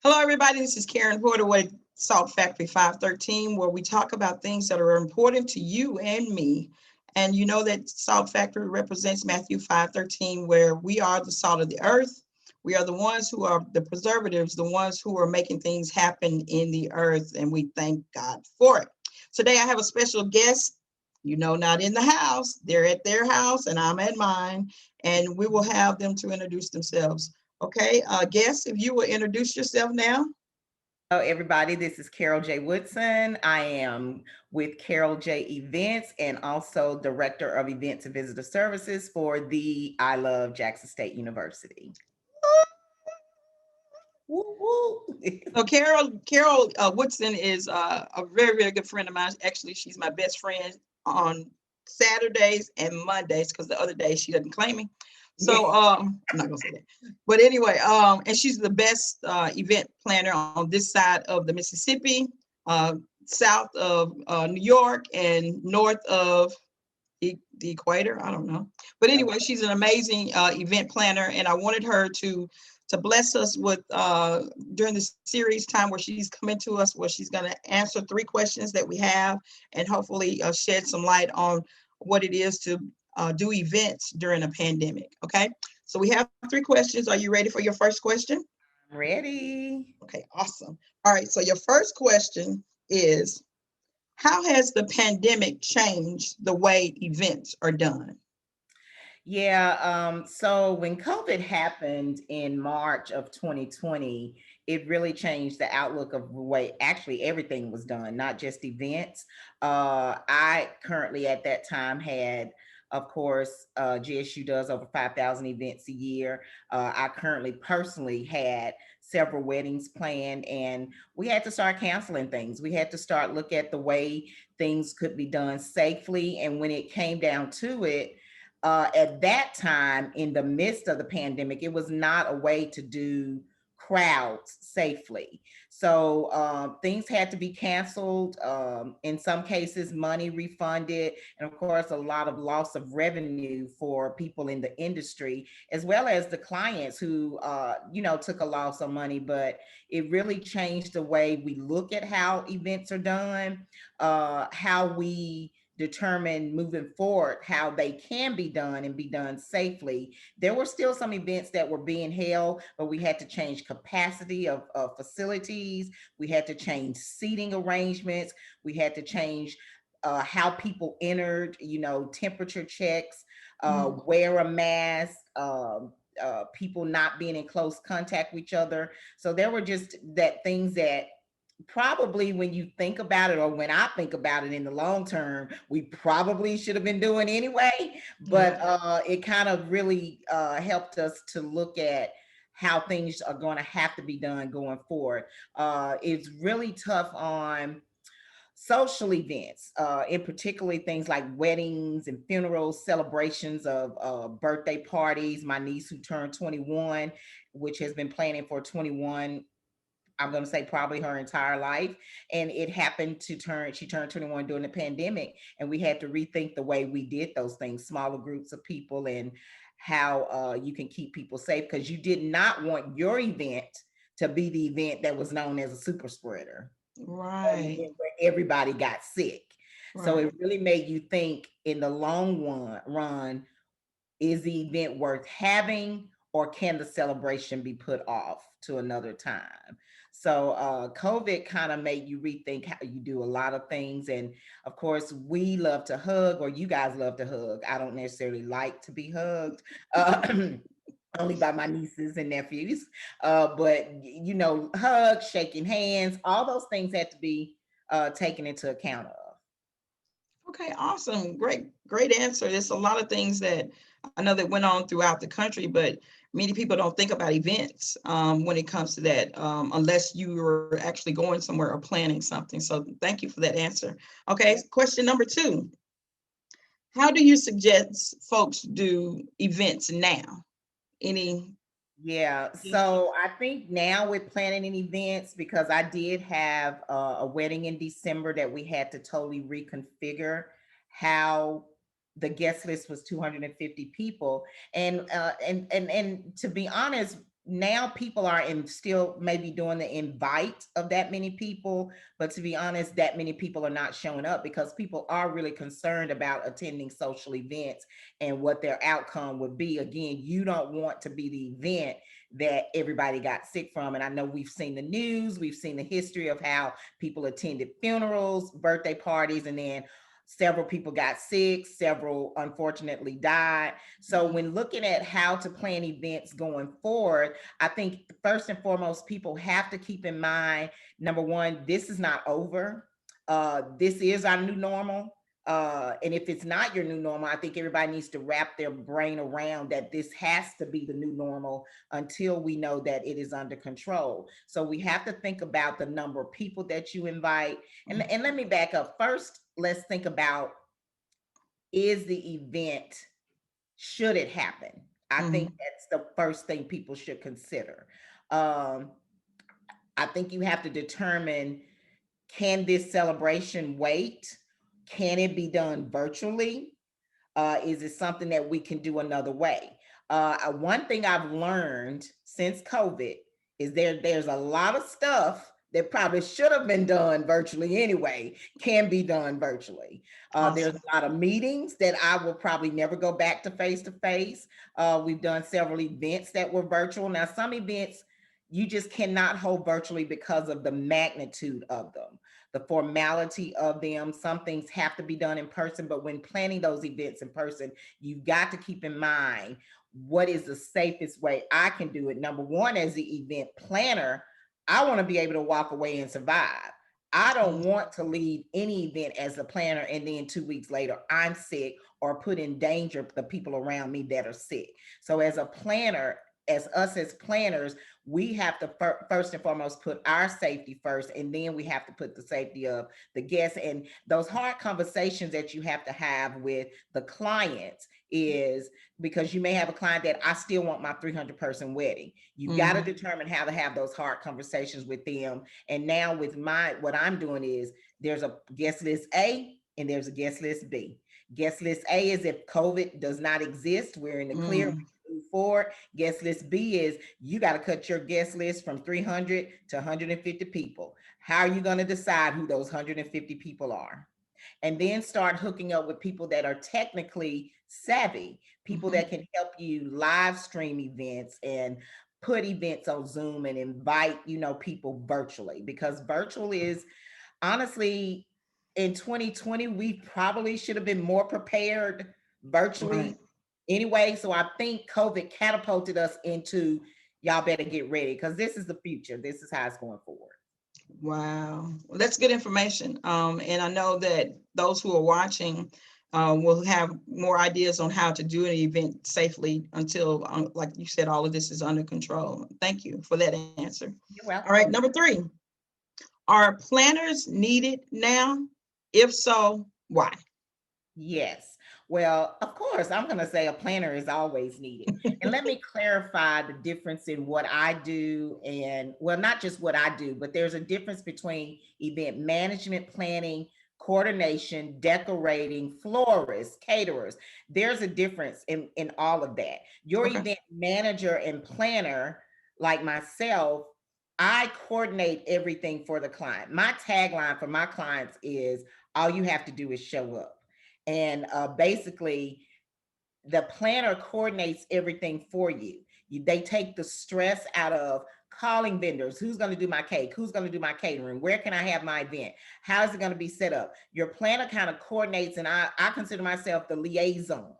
Hello, everybody. This is Karen Porter with Salt Factory 513, where we talk about things that are important to you and me. And you know that Salt Factory represents Matthew 513, where we are the salt of the earth. We are the ones who are the preservatives, the ones who are making things happen in the earth, and we thank God for it. Today, I have a special guest, not in the house. They're at their house, and I'm at mine, and we will have them to introduce themselves. Okay, guess if you will introduce yourself now. Hello, everybody. This is Carol J. Woodson. I am with Carol J. Events and also Director of Events and Visitor Services for the I Love Jackson State University. Woo, woo. So Carol Woodson is a very, very good friend of mine. Actually, she's my best friend on Saturdays and Mondays because the other days she doesn't claim me. So I'm not gonna say that. But anyway, and she's the best event planner on this side of the Mississippi, uh, south of New York, and north of the equator. I don't know. But anyway, she's an amazing event planner, and I wanted her to bless us with during the series time where she's coming to us, where she's going to answer 3 questions that we have, and hopefully shed some light on what it is to do events during a pandemic. Okay, so we have 3 questions. Are you ready for your first question? Ready? Okay, awesome. All right, so your first question is, how has the pandemic changed the way events are done? Yeah. So when COVID happened in March of 2020, it really changed the outlook of the way actually everything was done, not just events. I currently at that time had, of course, GSU does over 5,000 events a year. I currently personally had several weddings planned, and we had to start canceling things. We had to start look at the way things could be done safely. And when it came down to it, at that time in the midst of the pandemic, it was not a way to do crowds safely. So things had to be canceled. In some cases, money refunded, and of course, a lot of loss of revenue for people in the industry, as well as the clients who, took a loss of money. But it really changed the way we look at how events are done, how we determine moving forward how they can be done and be done safely. There were still some events that were being held, but we had to change capacity of facilities. We had to change seating arrangements. We had to change how people entered, temperature checks, wear a mask, people not being in close contact with each other. So there were just that things that probably when you think about it, or when I think about it in the long term, we probably should have been doing anyway. But it kind of really helped us to look at how things are going to have to be done going forward. It's really tough on social events, in particularly things like weddings and funerals, celebrations of birthday parties. My niece who turned 21, which has been planning for 21, I'm going to say probably her entire life. And it happened she turned 21 during the pandemic. And we had to rethink the way we did those things, smaller groups of people, and how you can keep people safe, because you did not want your event to be the event that was known as a super spreader. Right. Where everybody got sick. So Right. it really made you think in the long run, is the event worth having, or can the celebration be put off to another time? So COVID kind of made you rethink how you do a lot of things. And of course, we love to hug, or you guys love to hug. I don't necessarily like to be hugged. Only by my nieces and nephews. But hugs, shaking hands, all those things had to be taken into account of. Okay, awesome. Great answer. There's a lot of things that I know that went on throughout the country, but many people don't think about events when it comes to that, unless you are actually going somewhere or planning something. So thank you for that answer. Okay, question number 2. How do you suggest folks do events now? Any Yeah, suggestions? so I think now with planning and events, because I did have a wedding in December that we had to totally reconfigure how the guest list was 250 people, and to be honest, now people are in still maybe doing the invite of that many people, but to be honest, that many people are not showing up because people are really concerned about attending social events and what their outcome would be. Again, you don't want to be the event that everybody got sick from. And I know we've seen the news, we've seen the history of how people attended funerals, birthday parties, and then several people got sick, several unfortunately died. So when looking at how to plan events going forward, I think first and foremost, people have to keep in mind, number one, this is not over. This is our new normal. And if it's not your new normal, I think everybody needs to wrap their brain around that this has to be the new normal until we know that it is under control. So we have to think about the number of people that you invite. And let me back up. First, let's think about, is the event, should it happen? I think that's the first thing people should consider. Um, I think you have to determine, can this celebration wait? Can it be done virtually? Is it something that we can do another way? One thing I've learned since COVID is there's a lot of stuff that probably should have been done virtually anyway, can be done virtually. There's Awesome. a lot of meetings that I will probably never go back to face. We've done several events that were virtual. Now, some events you just cannot hold virtually because of the magnitude of them, the formality of them. Some things have to be done in person, but when planning those events in person, you've got to keep in mind, what is the safest way I can do it? Number one, as the event planner, I want to be able to walk away and survive. I don't want to lead any event as a planner and then 2 weeks later I'm sick or put in danger the people around me that are sick. So as a planner, as planners, we have to first and foremost put our safety first, and then we have to put the safety of the guests. And those hard conversations that you have to have with the clients is, because you may have a client that, I still want my 300-person wedding. You've got to determine how to have those hard conversations with them. And now with what I'm doing is, there's a guest list A and there's a guest list B. Guest list A is if COVID does not exist, we're in the clear, we can move forward. Guest list B is, you got to cut your guest list from 300 to 150 people. How are you going to decide who those 150 people are? And then start hooking up with people that are technically savvy, people that can help you live stream events and put events on Zoom and invite, people virtually, because virtual is, honestly, in 2020, we probably should have been more prepared Right. virtually anyway. So I think COVID catapulted us into, y'all better get ready, because this is the future. This is how it's going forward. Wow. Well, that's good information. And I know that those who are watching will have more ideas on how to do an event safely until, like you said, all of this is under control. Thank you for that answer. You're All right, welcome. number 3, are planners needed now? If so, why? Yes. Well, of course, I'm going to say a planner is always needed. And let me clarify the difference in what I do and, well, not just what I do, but there's a difference between event management, planning, coordination, decorating, florists, caterers. There's a difference in all of that. Your Okay. event manager and planner, like myself, I coordinate everything for the client. My tagline for my clients is, all you have to do is show up. And basically, the planner coordinates everything for you. They take the stress out of calling vendors. Who's going to do my cake? Who's going to do my catering? Where can I have my event? How is it going to be set up? Your planner kind of coordinates, and I consider myself the liaison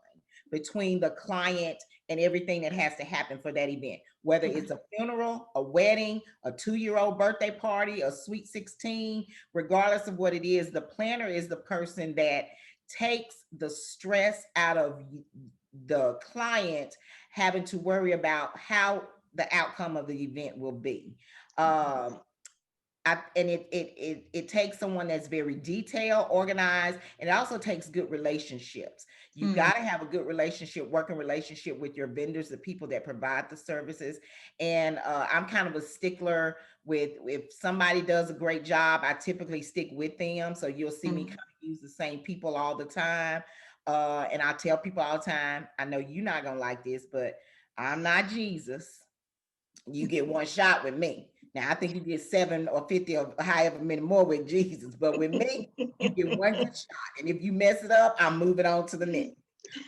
between the client and everything that has to happen for that event, whether Okay. it's a funeral, a wedding, a 2-year-old birthday party, a sweet 16, regardless of what it is. The planner is the person that takes the stress out of the client having to worry about how the outcome of the event will be. Um, and it takes someone that's very detailed, organized, and it also takes good relationships. You've got to have a good relationship, working relationship with your vendors, the people that provide the services. And I'm kind of a stickler with, if somebody does a great job, I typically stick with them. So you'll see me kind of use the same people all the time. And I tell people all the time, I know you're not gonna like this, but I'm not Jesus. You get one shot with me. Now I think you get 7 or 50 or however many more with Jesus, but with me, you get one good shot. And if you mess it up, I'm moving on to the next.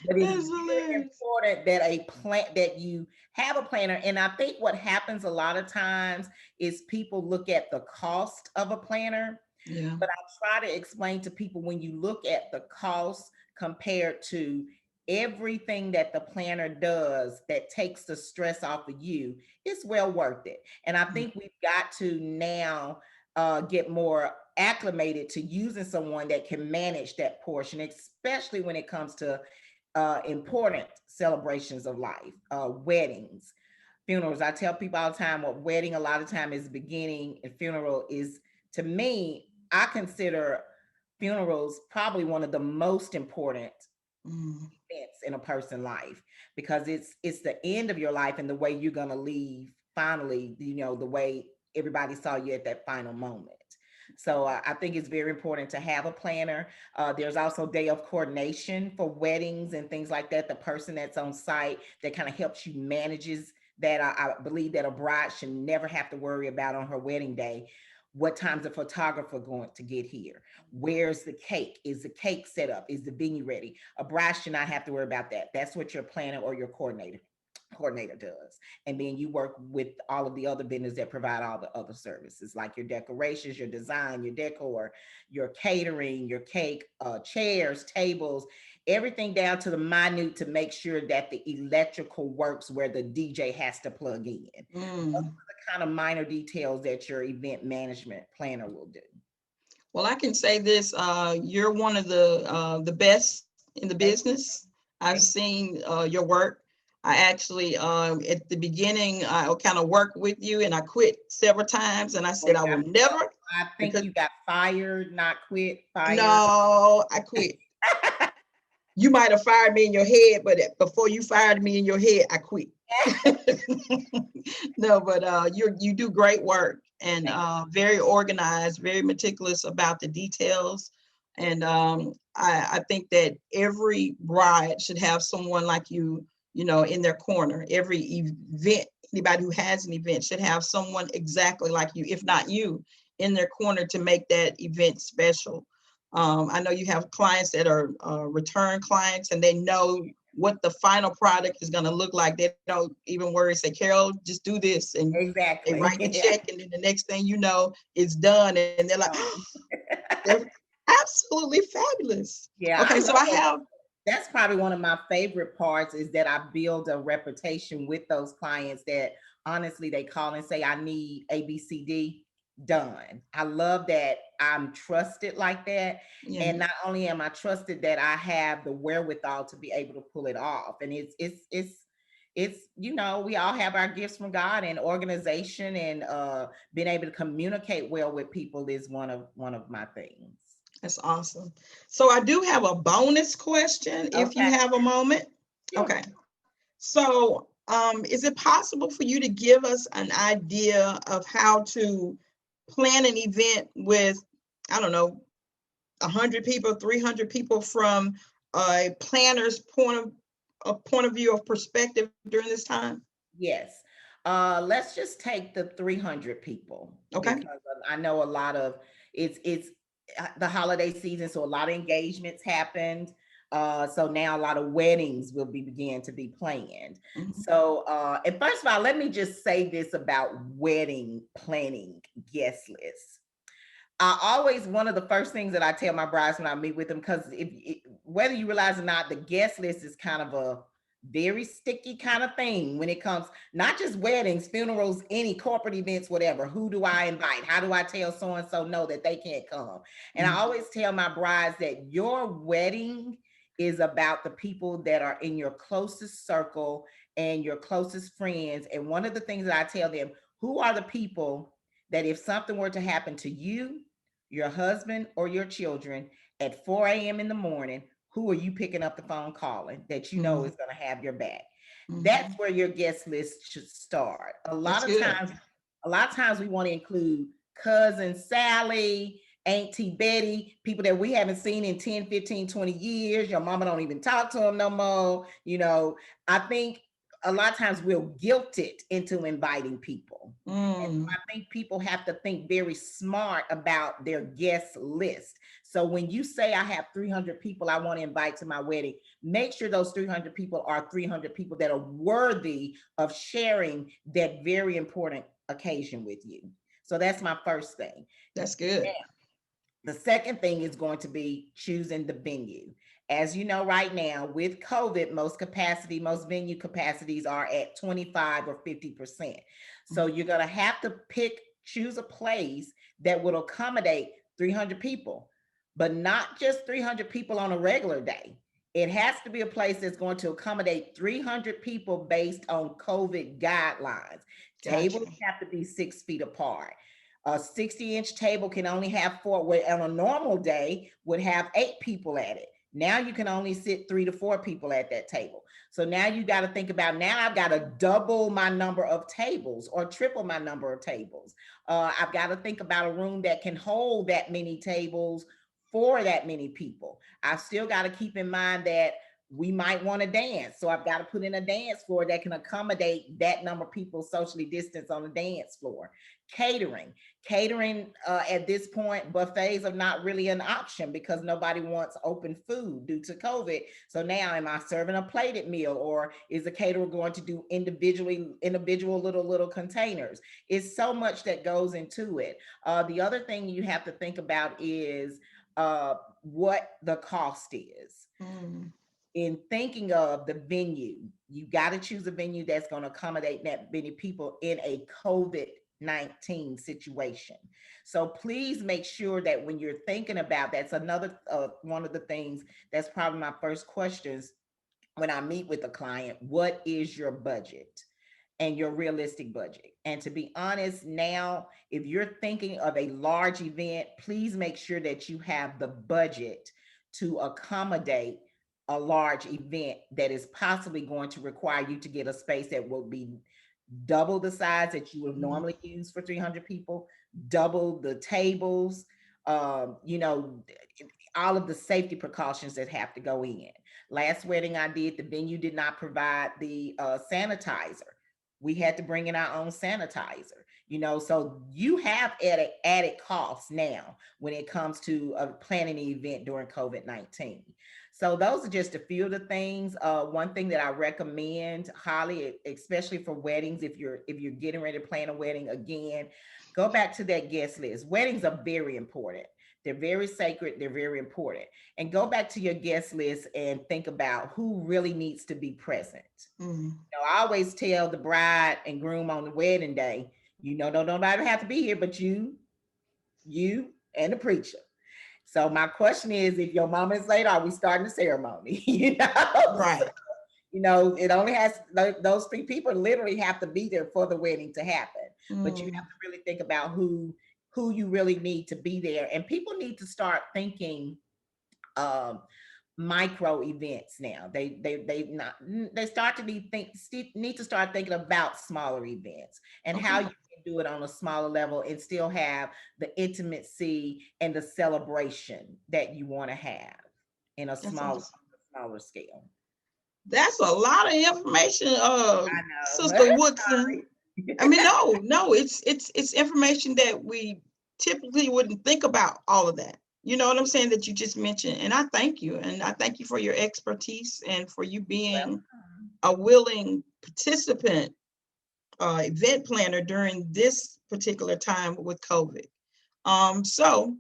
But it's That's very hilarious. important that that you have a planner. And I think what happens a lot of times is people look at the cost of a planner, Yeah. but I try to explain to people, when you look at the cost compared to everything that the planner does that takes the stress off of you, it's well worth it. And I think we've got to now get more acclimated to using someone that can manage that portion, especially when it comes to important celebrations of life, weddings, funerals. I tell people all the time, what wedding a lot of time is beginning and funeral is, to me, I consider funerals probably one of the most important Mm. events in a person's life, because it's the end of your life and the way you're going to leave finally, the way everybody saw you at that final moment. So I think it's very important to have a planner. There's also day of coordination for weddings and things like that. The person that's on site that kind of helps you manages that. I believe that a bride should never have to worry about on her wedding day, what time's the photographer going to get here? Where's the cake? Is the cake set up? Is the venue ready? A bride should not have to worry about that. That's what your planner or your coordinator does. And then you work with all of the other vendors that provide all the other services, like your decorations, your design, your decor, your catering, your cake, chairs, tables, everything down to the minute, to make sure that the electrical works where the DJ has to plug in. Those Mm. are the kind of minor details that your event management planner will do. Well, I can say this, you're one of the best in the Thank business. I've you. seen your work. I actually, at the beginning, I kind of worked with you and I quit several times and I Oh, said, I yeah. will never, I think because you got fired, not quit, fired. no, I quit. You might have fired me in your head, but before you fired me in your head, I quit. No, but you do great work, and very organized, very meticulous about the details. And I think that every bride should have someone like you, in their corner. Every event, anybody who has an event should have someone exactly like you, if not you, in their corner to make that event special. I know you have clients that are return clients, and they know what the final product is going to look like. They don't even worry, say, Carol, just do this. And they Exactly. write the check, and then the next thing you know, it's done. And they're like, oh, they're absolutely fabulous. Yeah, I Okay, so love I those. have, That's probably one of my favorite parts, is that I build a reputation with those clients that honestly they call and say, I need ABCD done. I love that I'm trusted like that. yeah, And not only am I trusted, that I have the wherewithal to be able to pull it off. And it's we all have our gifts from God, and organization and being able to communicate well with people is one of my things. that's awesome. So I do have a bonus question if you Okay. have a moment. Sure. Okay. So, is it possible for you to give us an idea of how to plan an event with, I don't know, 100 people, 300 people, from a planner's point of view of perspective during this time? Yes. Let's just take the 300 people, Okay. because I know a lot of it's the holiday season, so a lot of engagements happened. So now a lot of weddings will be begin to be planned. Mhm. So, and first of all, let me just say this about wedding planning guest lists. I always, one of the first things that I tell my brides when I meet with them, because whether you realize or not, the guest list is kind of a very sticky kind of thing when it comes, not just weddings, funerals, any corporate events, whatever. Who do I invite? How do I tell so and so no that they can't come? And I Mhm. always tell my brides that your wedding is about the people that are in your closest circle and your closest friends. And one of the things that I tell them, who are the people that if something were to happen to you, your husband, or your children at 4 a.m. in the morning, who are you picking up the phone calling that you know Mhm. is going to have your back? That's Mhm. where your guest list should start. That's good. A lot of times we want to include cousin Sally, Auntie Betty, people that we haven't seen in 10, 15, 20 years. Your mama don't even talk to them no more. I think a lot of times we're guilted into inviting people. And so Mm, I think people have to think very smart about their guest list. So when you say I have 300 people I want to invite to my wedding, make sure those 300 people are 300 people that are worthy of sharing that very important occasion with you. So that's my first thing. that's good. The second thing is going to be choosing the venue. As you know, right now with COVID, most venue capacities are at 25 or 50%. So you're going to have to choose a place that will accommodate 300 people, but not just 300 people on a regular day. It has to be a place that's going to accommodate 300 people based on COVID guidelines. Gotcha. Tables have to be 6 feet apart. A 60-inch table can only have four, where on a normal day would have 8 people at it. Now you can only sit 3 to 4 people at that table. So now you got to think about, now I've got to double my number of tables or triple my number of tables. I've got to think about a room that can hold that many tables for that many people. I've still got to keep in mind that we might want to dance. So I've got to put in a dance floor that can accommodate that number of people socially distanced on the dance floor. Catering. At this point, buffets are not really an option because nobody wants open food due to COVID. So now, am I serving a plated meal, or is the caterer going to do individual little containers? It's so much that goes into it. The other thing you have to think about is what the cost is. Mm, In thinking of the venue, you got to choose a venue that's going to accommodate that many people in a COVID-19 situation. So please make sure that when you're thinking about, that's another one of the things that's probably my first questions when I meet with a client: what is your budget and your realistic budget? And to be honest, now, if you're thinking of a large event, please make sure that you have the budget to accommodate a large event that is possibly going to require you to get a space that will be double the size that you would mm. normally use for 300 people, double the tables, you know, all of the safety precautions that have to go in. Last wedding I did, the venue did not provide the sanitizer. We had to bring in our own sanitizer, you know, so you have added costs now when it comes to planning an event during COVID-19. So those are just a few of the things. One thing that I recommend highly, especially for weddings, if you're getting ready to plan a wedding, again, go back to that guest list. Weddings are very important. They're very sacred. They're very important. And go back to your guest list and think about who really needs to be present. Mm. I always tell the bride and groom on the wedding day, don't nobody have to be here but you, and the preacher. So my question is, if your mama is late, are we starting the ceremony? Right. It only has those 3 people literally have to be there for the wedding to happen. But you have Mm, to really think about who you really need to be there, and people need to start thinking um, micro events now. They start to need to start thinking about smaller events and how okay. you can do it on a smaller level and still have the intimacy and the celebration that you want to have in a That's awesome. smaller scale. That's a lot of information, I know, but Sister Woodson. I mean, no, it's information that we typically wouldn't think about, all of that. You know what I'm saying, that you just mentioned. And I thank you. And I thank you for your expertise and for you being welcome. a willing participant, event planner during this particular time with COVID. So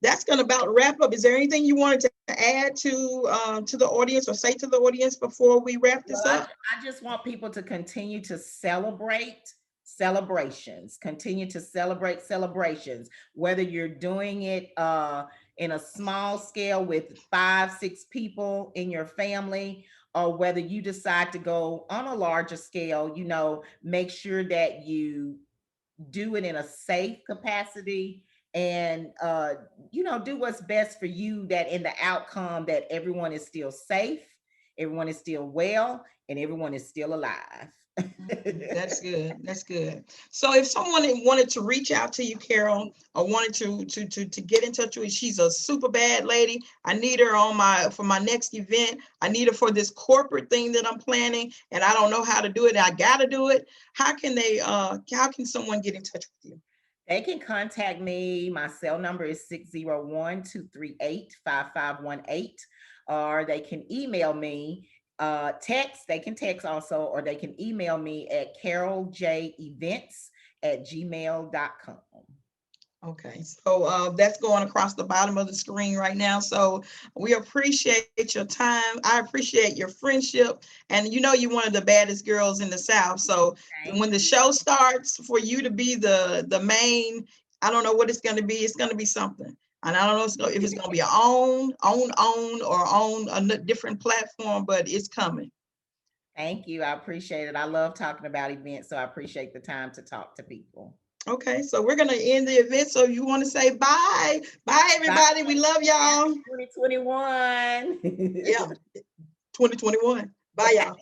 that's going to about wrap up. Is there anything you wanted to add to the audience or say to the audience before we wrap this Well, I, up? I just want people to continue to celebrate celebrations, continue to celebrate celebrations, whether you're doing it in a small scale with 5, 6 people in your family, or whether you decide to go on a larger scale. Make sure that you do it in a safe capacity, and do what's best for you, that in the outcome that everyone is still safe, everyone is still well, and everyone is still alive. That's good. That's good. So if someone wanted to reach out to you, Carol, or wanted to get in touch with you, she's a super bad lady. I need her on for my next event. I need her for this corporate thing that I'm planning, and I don't know how to do it. I gotta do it. How can someone get in touch with you? They can contact me. My cell number is 601-238-5518, or they can email me, they can text also, or they can email me at carolj.events@gmail.com. Okay, so that's going across the bottom of the screen right now. So we appreciate your time. I appreciate your friendship. And you're one of the baddest girls in the South. So when the show starts, for you to be the main, I don't know what it's going to be. It's going to be something. And I don't know if it's going to be own, or on a different platform, but it's coming. Thank you. I appreciate it. I love talking about events, so I appreciate the time to talk to people. Okay, so we're going to end the event. So you want to say bye. Bye, everybody. Bye. We love y'all. 2021. Yeah, 2021. Bye, y'all.